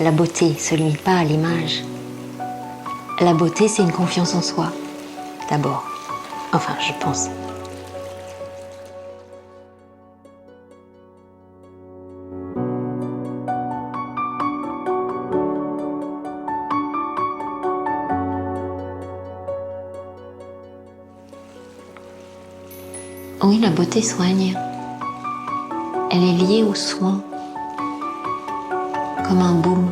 la beauté se limite pas à l'image. La beauté, c'est une confiance en soi, d'abord. Enfin, je pense. Oui, la beauté soigne. Elle est liée au soin, comme un baume,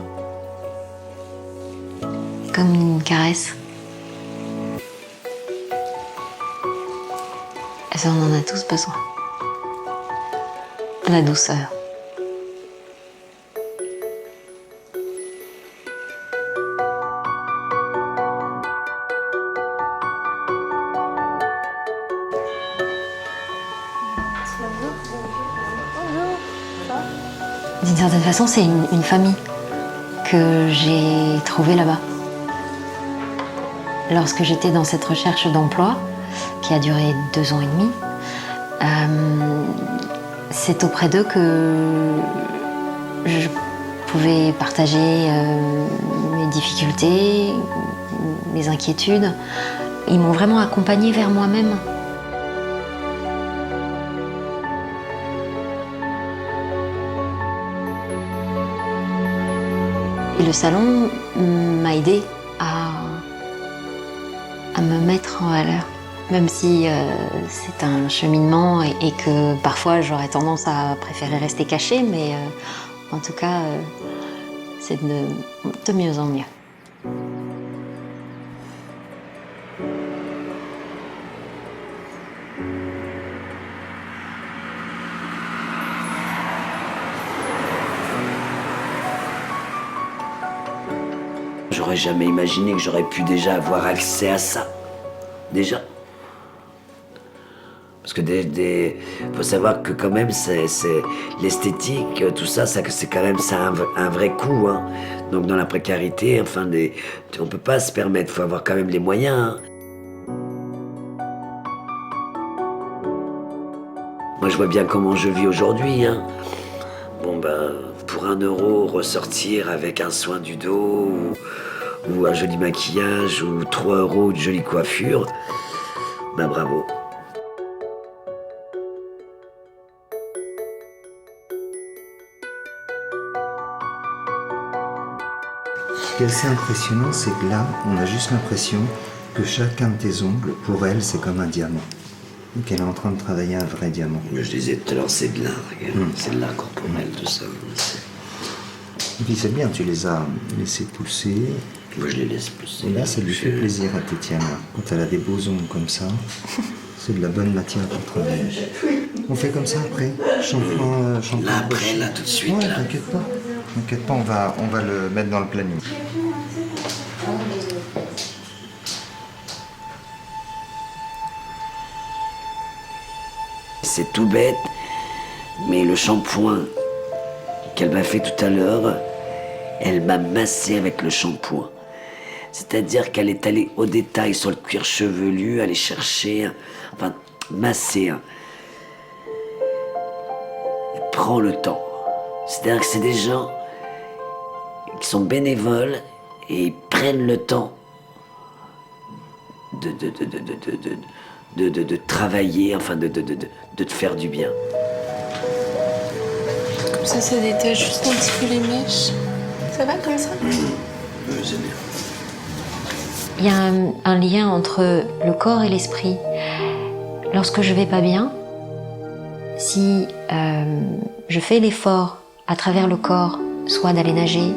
comme une caresse. Et ça, on en a tous besoin. La douceur. D'une certaine façon, c'est une famille que j'ai trouvée là-bas. Lorsque j'étais dans cette recherche d'emploi, qui a duré 2 ans et demi, c'est auprès d'eux que je pouvais partager mes difficultés, mes inquiétudes. Ils m'ont vraiment accompagnée vers moi-même. Et le salon m'a aidée à me mettre en valeur. Même si c'est un cheminement et que parfois j'aurais tendance à préférer rester cachée, mais en tout cas, c'est de mieux en mieux. J'aurais jamais imaginé que j'aurais pu déjà avoir accès à ça. Déjà. Parce que faut savoir que quand même, c'est l'esthétique, tout ça, c'est quand même un vrai coût. Hein. Donc dans la précarité, enfin, on peut pas se permettre, faut avoir quand même les moyens. Hein. Moi, je vois bien comment je vis aujourd'hui. Hein. Bon ben, pour 1 euro, ressortir avec un soin du dos, ou un joli maquillage, ou 3 euros, une jolie coiffure, ben bravo. Ce qui est assez impressionnant, c'est que là, on a juste l'impression que chacun de tes ongles, pour elle, c'est comme un diamant. Et qu'elle est en train de travailler un vrai diamant. Je disais tout à l'heure, c'est de l'art, c'est de l'art corporel, tout ça. Et puis c'est bien, tu les as laissés pousser. Moi, je les laisse pousser. Et là, ça lui fait plaisir à Tétienne. Quand elle a des beaux ongles comme ça, c'est de la bonne matière pour travailler. On fait comme ça après. Shampoing. Là, après, là, tout de suite. Ouais, là. t'inquiète pas. T'inquiète pas, on va le mettre dans le planning. C'est tout bête, mais le shampoing qu'elle m'a fait tout à l'heure, elle m'a massé avec le shampoing. C'est-à-dire qu'elle est allée au détail sur le cuir chevelu, aller chercher, enfin, masser. Hein. Elle prend le temps. C'est-à-dire que c'est des gens qui sont bénévoles et ils prennent le temps de travailler, enfin de te faire du bien. Comme ça détache juste un petit peu les mèches. Ça va comme ça? C'est bien. Il y a un lien entre le corps et l'esprit. Lorsque je vais pas bien, si je fais l'effort à travers le corps, soit d'aller nager,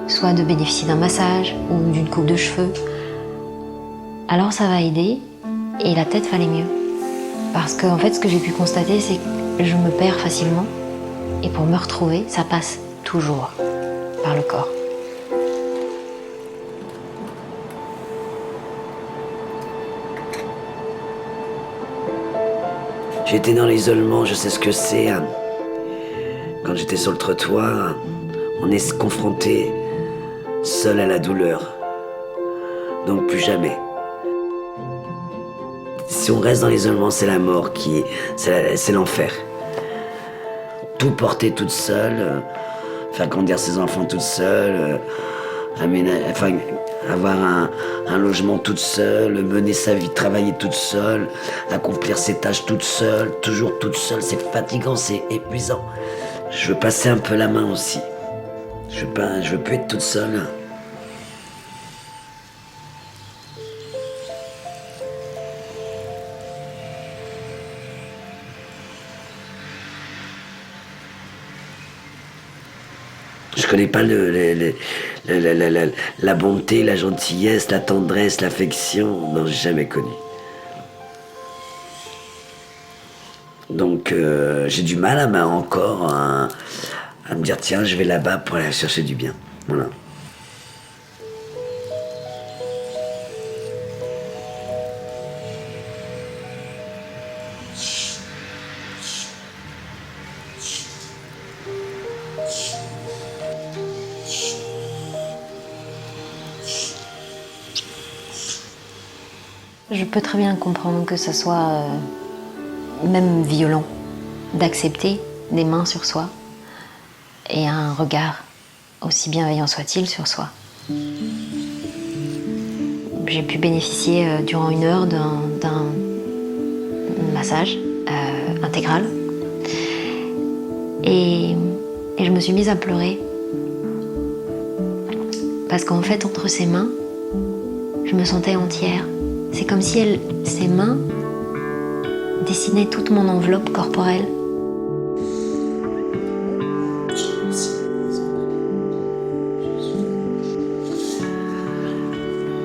soit de bénéficier d'un massage ou d'une coupe de cheveux, alors ça va aider et la tête va aller mieux. Parce que en fait, ce que j'ai pu constater, c'est que je me perds facilement et pour me retrouver, ça passe toujours par le corps. J'étais dans l'isolement, je sais ce que c'est. Hein. Quand j'étais sur le trottoir, on est confronté seul à la douleur. Donc plus jamais. Si on reste dans l'isolement, c'est la mort c'est l'enfer. Tout porter toute seule, faire grandir ses enfants toute seule, avoir un logement toute seule, mener sa vie, travailler toute seule, accomplir ses tâches toute seule, toujours toute seule, c'est fatigant, c'est épuisant. Je veux passer un peu la main aussi. Je veux plus être toute seule. Je connais pas la bonté, la gentillesse, la tendresse, l'affection. Non, j'ai jamais connu. Donc j'ai du mal encore à me dire tiens, je vais là-bas pour aller chercher du bien. Voilà. Je peux très bien comprendre que ce soit même violent d'accepter des mains sur soi et un regard, aussi bienveillant soit-il, sur soi. J'ai pu bénéficier durant 1 heure d'un massage intégral et je me suis mise à pleurer parce qu'en fait, entre ses mains, je me sentais entière. C'est comme si ses mains dessinaient toute mon enveloppe corporelle.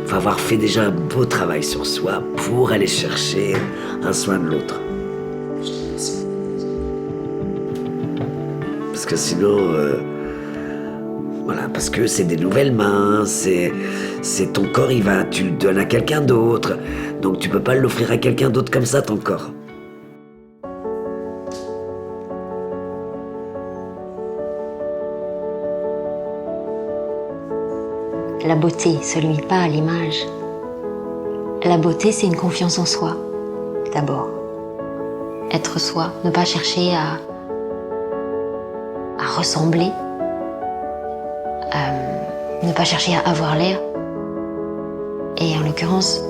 Faut avoir fait déjà un beau travail sur soi pour aller chercher un soin de l'autre. Parce que sinon, voilà, parce que c'est des nouvelles mains, c'est ton corps, tu le donnes à quelqu'un d'autre, donc tu peux pas l'offrir à quelqu'un d'autre comme ça, ton corps. La beauté se limite pas à l'image. La beauté, c'est une confiance en soi, d'abord. Être soi, ne pas chercher à ressembler, ne pas chercher à avoir l'air. Et en l'occurrence,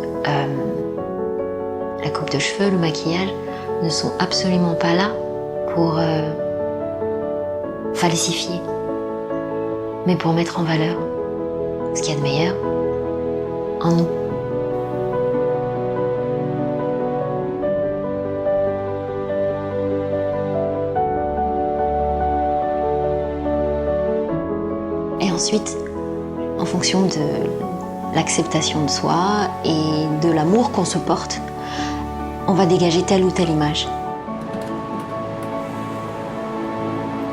la coupe de cheveux, le maquillage ne sont absolument pas là pour falsifier, mais pour mettre en valeur ce qu'il y a de meilleur en nous. Et ensuite, en fonction de l'acceptation de soi et de l'amour qu'on se porte, on va dégager telle ou telle image.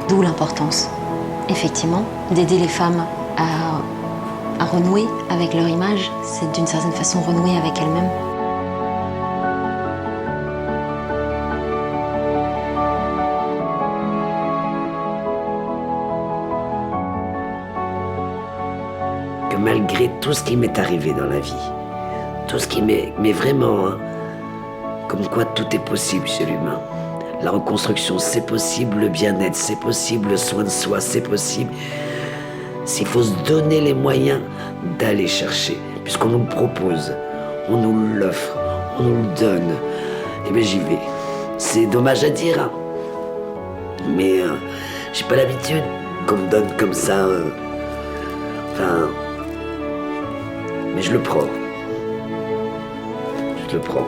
D'où l'importance, effectivement, d'aider les femmes à renouer avec leur image, c'est d'une certaine façon renouer avec elles-mêmes. Que malgré tout ce qui m'est arrivé dans la vie, tout ce qui mais vraiment, hein, comme quoi tout est possible chez l'humain. La reconstruction, c'est possible, le bien-être, c'est possible, le soin de soi, c'est possible. S'il faut se donner les moyens d'aller chercher, puisqu'on nous le propose, on nous l'offre, on nous le donne, eh bien j'y vais. C'est dommage à dire, hein. Mais j'ai pas l'habitude qu'on me donne comme ça. Mais je le prends. Je le prends.